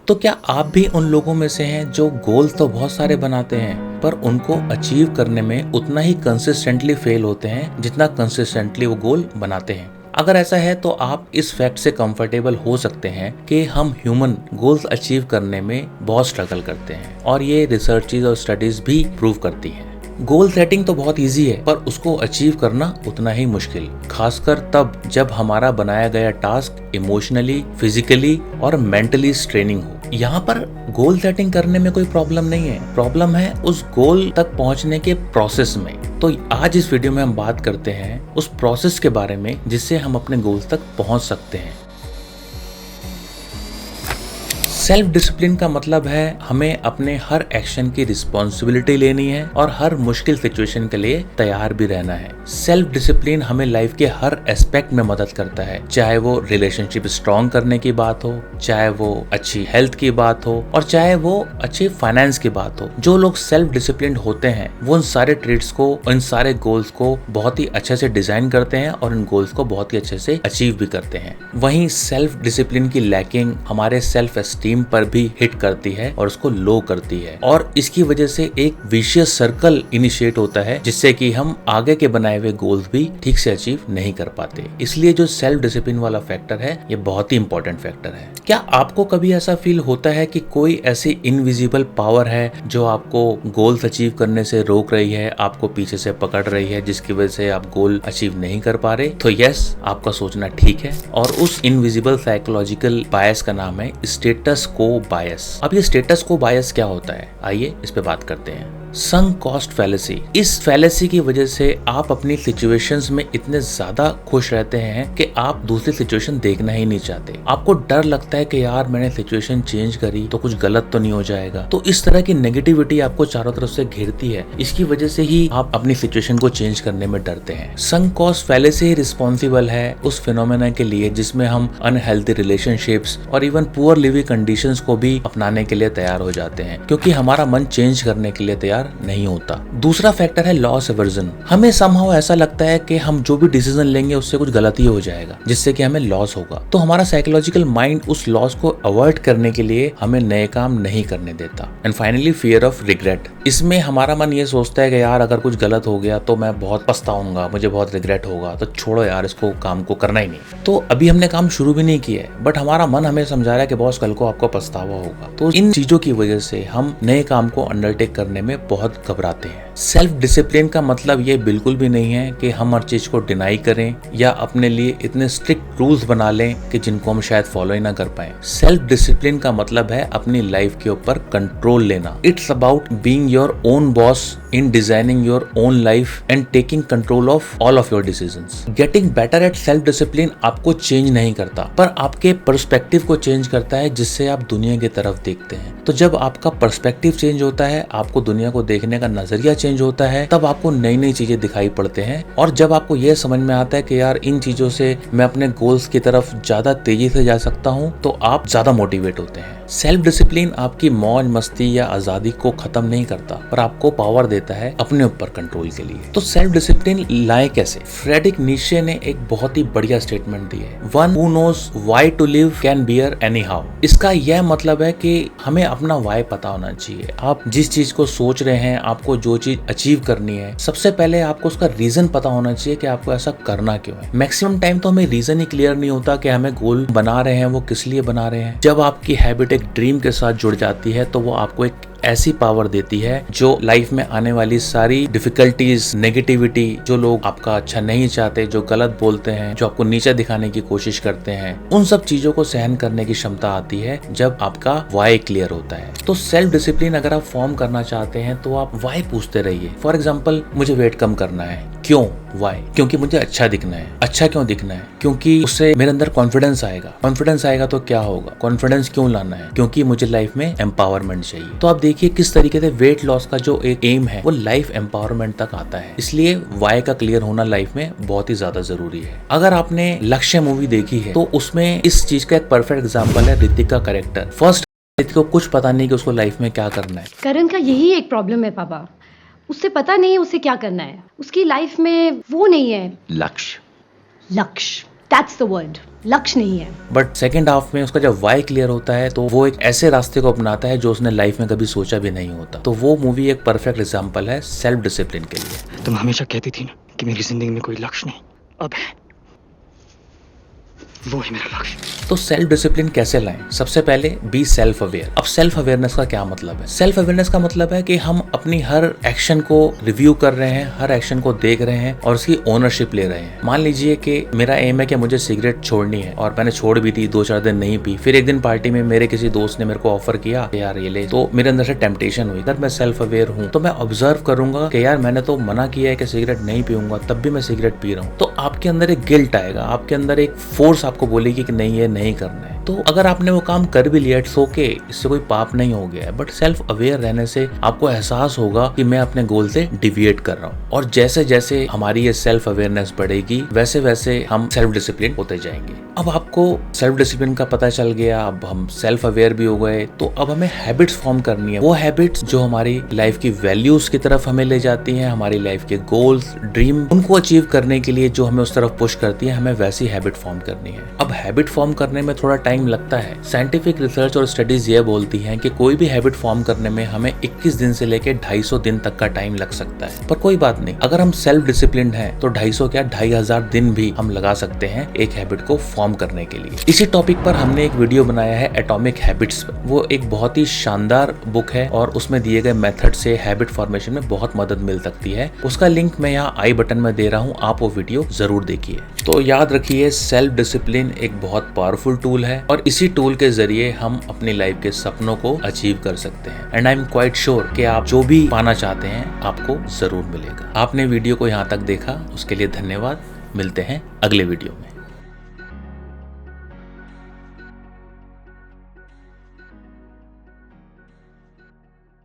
तो क्या आप भी उन लोगों में से हैं जो गोल्स तो बहुत सारे बनाते हैं पर उनको अचीव करने में उतना ही कंसिस्टेंटली फेल होते हैं जितना कंसिस्टेंटली वो गोल बनाते हैं? अगर ऐसा है तो आप इस फैक्ट से कंफर्टेबल हो सकते हैं कि हम ह्यूमन गोल्स अचीव करने में बहुत स्ट्रगल करते हैं और ये रिसर्चेज और स्टडीज भी प्रूव करती हैं। गोल सेटिंग तो बहुत इजी है पर उसको अचीव करना उतना ही मुश्किल, खासकर तब जब हमारा बनाया गया टास्क इमोशनली, फिजिकली और मेंटली स्ट्रेनिंग हो। यहाँ पर गोल सेटिंग करने में कोई प्रॉब्लम नहीं है, प्रॉब्लम है उस गोल तक पहुँचने के प्रोसेस में। तो आज इस वीडियो में हम बात करते हैं उस प्रोसेस के बारे में जिससे हम अपने गोल्स तक पहुँच सकते हैं। सेल्फ डिसिप्लिन का मतलब है हमें अपने हर एक्शन की रिस्पॉन्सिबिलिटी लेनी है और हर मुश्किल सिचुएशन के लिए तैयार भी रहना है। सेल्फ डिसिप्लिन हमें लाइफ के हर एस्पेक्ट में मदद करता है, चाहे वो रिलेशनशिप स्ट्रॉन्ग करने की बात हो, चाहे वो अच्छी हेल्थ की बात हो और चाहे वो अच्छे फाइनेंस की बात हो। जो लोग सेल्फ डिसिप्लिन होते हैं वो इन सारे ट्रेड्स को, इन सारे गोल्स को बहुत ही अच्छे से डिजाइन करते हैं और इन गोल्स को बहुत ही अच्छे से अचीव भी करते हैं। वहीं सेल्फ डिसिप्लिन की लैकिंग हमारे सेल्फ एस्टीम पर भी हिट करती है और उसको लो करती है और इसकी वजह से एक विशियस सर्कल इनिशिएट होता है जिससे कि हम आगे के बनाए हुए गोल्स भी ठीक से अचीव नहीं कर पाते। इसलिए जो सेल्फ डिसिप्लिन वाला फैक्टर है ये बहुत ही इंपॉर्टेंट फैक्टर है। क्या आपको कभी ऐसा फील होता है कि कोई ऐसी इनविजिबल पावर है जो आपको गोल्स अचीव करने से रोक रही है, आपको पीछे से पकड़ रही है जिसकी वजह से आप गोल अचीव नहीं कर पा रहे? तो यस, आपका सोचना ठीक है और उस इनविजिबल साइकोलॉजिकल बायस का नाम है स्टेटस को बायस। अब ये स्टेटस को बायस क्या होता है, आइए इस पे बात करते हैं। Sunk cost fallacy. इस फैलेसी की वजह से आप अपनी सिचुएशंस में इतने ज्यादा खुश रहते हैं कि आप दूसरी सिचुएशन देखना ही नहीं चाहते। आपको डर लगता है कि यार मैंने सिचुएशन चेंज करी तो कुछ गलत तो नहीं हो जाएगा। तो इस तरह की नेगेटिविटी आपको चारों तरफ से घेरती है, इसकी वजह से ही आप अपनी सिचुएशन को चेंज करने में डरते हैं। संक कॉस्ट फैलेसी रिस्पॉन्सिबल है उस फिनोमेना के लिए जिसमें हम अनहेल्दी रिलेशनशिप्स और इवन पुअर लिविंग कंडीशंस को भी अपनाने के लिए तैयार हो जाते हैं क्योंकि हमारा मन चेंज करने के लिए तैयार नहीं होता। दूसरा फैक्टर है लॉस एवर्जन। हमें समहाउ ऐसा लगता है कि हम जो भी डिसीजन लेंगे उससे कुछ गलती हो जाएगा जिससे कि हमें लॉस होगा। तो हमारा साइकोलॉजिकल माइंड उस लॉस को अवॉइड करने के लिए हमें नए काम नहीं करने देता। And finally fear of regret. इसमें हमारा मन ये सोचता है कि यार अगर कुछ गलत हो गया तो मैं बहुत पछताऊंगा, मुझे बहुत रिग्रेट होगा, तो छोड़ो यार इसको, काम को करना ही नहीं। तो अभी हमने काम शुरू भी नहीं किया है बट हमारा मन हमें समझा रहा है कि बॉस कल को आपको पछतावा होगा। तो इन चीजों की वजह से हम नए काम को अंडरटेक करने में बहुत घबराते हैं। सेल्फ डिसिप्लिन का मतलब ये बिल्कुल भी नहीं है कि हम हर चीज को डिनाई करें या अपने लिए इतने स्ट्रिक्ट रूल्स बना लें कि जिनको हम शायद फॉलो ही ना कर पाए। सेल्फ डिसिप्लिन का मतलब है अपनी लाइफ के ऊपर कंट्रोल लेना। It's about being your own boss in designing your own life and taking control of all of your decisions. Getting better at self discipline आपको चेंज नहीं करता पर आपके पर्सपेक्टिव को चेंज करता है जिससे आप दुनिया की तरफ देखते हैं। तो जब आपका पर्सपेक्टिव चेंज होता है, आपको दुनिया को देखने का नजरिया चेंज होता है, तब आपको नई नई चीजें दिखाई पड़ते हैं और जब आपको यह समझ में आता है कि यार इन चीजों से मैं अपने गोल्स की तरफ ज्यादा तेजी से जा सकता हूँ तो आप ज्यादा मोटिवेट होते हैं। सेल्फ डिसिप्लिन आपकी मौज मस्ती या आजादी को खत्म नहीं करता पर आपको पावर देता है अपने ऊपर कंट्रोल के लिए। तो सेल्फ डिसिप्लिन लाए कैसे? फ्रेडरिक नीशे ने एक बहुत ही बढ़िया स्टेटमेंट दी है, one who knows why to live can bear any how. इसका यह मतलब है कि हमें अपना व्हाई पता होना चाहिए। आप जिस चीज को सोच रहे हैं, आपको जो चीज अचीव करनी है, सबसे पहले आपको उसका रीजन पता होना चाहिए कि आपको ऐसा करना क्यों है। मैक्सिमम टाइम तो हमें रीजन ही क्लियर नहीं होता कि हमें गोल बना रहे हैं वो किस लिए बना रहे हैं। जब आपकी हैबिट एक ड्रीम के साथ जुड़ जाती है तो वो आपको एक ऐसी पावर देती है जो लाइफ में आने वाली सारी डिफिकल्टीज, नेगेटिविटी, जो लोग आपका अच्छा नहीं चाहते, जो गलत बोलते हैं, जो आपको नीचे दिखाने की कोशिश करते हैं, उन सब चीजों को सहन करने की क्षमता आती है जब आपका वाई क्लियर होता है। तो सेल्फ डिसिप्लिन अगर आप फॉर्म करना चाहते हैं तो आप वाई पूछते रहिए। फॉर एग्जाम्पल, मुझे वेट कम करना है, क्यों? वाई? क्योंकि मुझे अच्छा दिखना है। अच्छा क्यों दिखना है? क्योंकि उससे मेरे अंदर कॉन्फिडेंस आएगा। कॉन्फिडेंस आएगा तो क्या होगा? कॉन्फिडेंस क्यों लाना है? क्योंकि मुझे लाइफ में एम्पावरमेंट चाहिए। तो आप देखिए किस तरीके से वेट लॉस का जो एक एम है वो लाइफ एम्पावरमेंट तक आता है। इसलिए वाई का क्लियर होना लाइफ में बहुत ही ज्यादा जरूरी है। अगर आपने लक्ष्य मूवी देखी है तो उसमें इस चीज का एक परफेक्ट एग्जाम्पल है ऋतिक का कैरेक्टर। फर्स्ट ऋतिक को कुछ पता नहीं कि उसको लाइफ में क्या करना है। करण का यही एक प्रॉब्लम है पापा, उससे पता नहीं उसे क्या करना है। उसकी लाइफ में वो नहीं है लक्ष्य। लक्ष्य। दैट्स द वर्ड, लक्ष्य नहीं है। बट सेकेंड हाफ में उसका जब वाई क्लियर होता है तो वो एक ऐसे रास्ते को अपनाता है जो उसने लाइफ में कभी सोचा भी नहीं होता। तो वो मूवी एक परफेक्ट एग्जाम्पल है सेल्फ डिसिप्लिन के लिए। तुम हमेशा कहती थी ना कि मेरी जिंदगी में कोई लक्ष्य नहीं, अब है, वो है मेरा लक्ष्य। तो सेल्फ डिसिप्लिन कैसे लाएं? सबसे पहले बी सेल्फ अवेयर। अब सेल्फ अवेयरनेस का क्या मतलब है? सेल्फ अवेयरनेस का मतलब है कि हम अपनी हर एक्शन को रिव्यू कर रहे हैं, हर एक्शन को देख रहे हैं और उसकी ओनरशिप ले रहे हैं। मान लीजिए कि मेरा एम है कि मुझे सिगरेट छोड़नी है और मैंने छोड़ भी दी, 2-4 दिन नहीं पी, फिर एक दिन पार्टी में मेरे किसी दोस्त ने मेरे को ऑफर किया यार ये ले, तो मेरे अंदर से टेम्पटेशन हुई। अगर मैं सेल्फ अवेयर हूँ तो मैं ऑब्जर्व करूंगा कि यार मैंने तो मना किया है कि सिगरेट नहीं पीऊंगा, तब भी मैं सिगरेट पी रहा हूँ, तो आपके अंदर एक गिल्ट आएगा, आपके अंदर एक फोर्स आपको बोलेगी कि नहीं ये नहीं करना है। तो अगर आपने वो काम कर भी लिया, इट्स ओके, इससे कोई पाप नहीं हो गया है। बट सेल्फ अवेयर रहने से आपको एहसास होगा कि मैं अपने गोल से डिविएट कर रहा हूँ, और जैसे जैसे हमारी ये सेल्फ अवेयरनेस बढ़ेगी वैसे वैसे हम सेल्फ डिसिप्लिन होते जाएंगे। अब आपको सेल्फ डिसिप्लिन का पता चल गया, अब हम सेल्फ अवेयर भी हो गए, तो अब हमें हैबिट्स फॉर्म करनी है। वो हैबिट्स जो हमारी लाइफ की वैल्यूज की तरफ हमें ले जाती हैं, हमारी लाइफ के गोल्स, ड्रीम, उनको अचीव करने के लिए जो हमें उस तरफ पुश करती है, हमें वैसी हैबिट फॉर्म करनी है। अब हैबिट फॉर्म करने में थोड़ा टाइम लगता है। साइंटिफिक रिसर्च और स्टडीज ये बोलती हैं कि कोई भी हैबिट फॉर्म करने में हमें 21 दिन से लेकर 250 दिन तक का टाइम लग सकता है। पर कोई बात नहीं, अगर हम सेल्फ डिसिप्लिन हैं तो 250 क्या 2500 दिन भी हम लगा सकते हैं एक हैबिट को फॉर्म करने के लिए। इसी टॉपिक पर हमने एक वीडियो बनाया है एटॉमिक हैबिट्स पर। वो एक बहुत ही शानदार बुक है और उसमें दिए गए मेथड से हैबिट फॉर्मेशन में बहुत मदद मिल सकती है। उसका लिंक मैं यहाँ आई बटन में दे रहा हूँ, आप वो वीडियो जरूर देखिए। तो याद रखिए, सेल्फ डिसिप्लिन एक बहुत पावरफुल टूल है और इसी टूल के जरिए हम अपनी लाइफ के सपनों को अचीव कर सकते हैं। And I am quite sure कि आप जो भी पाना चाहते हैं आपको जरूर मिलेगा। आपने वीडियो को यहाँ तक देखा उसके लिए धन्यवाद। मिलते हैं अगले वीडियो में।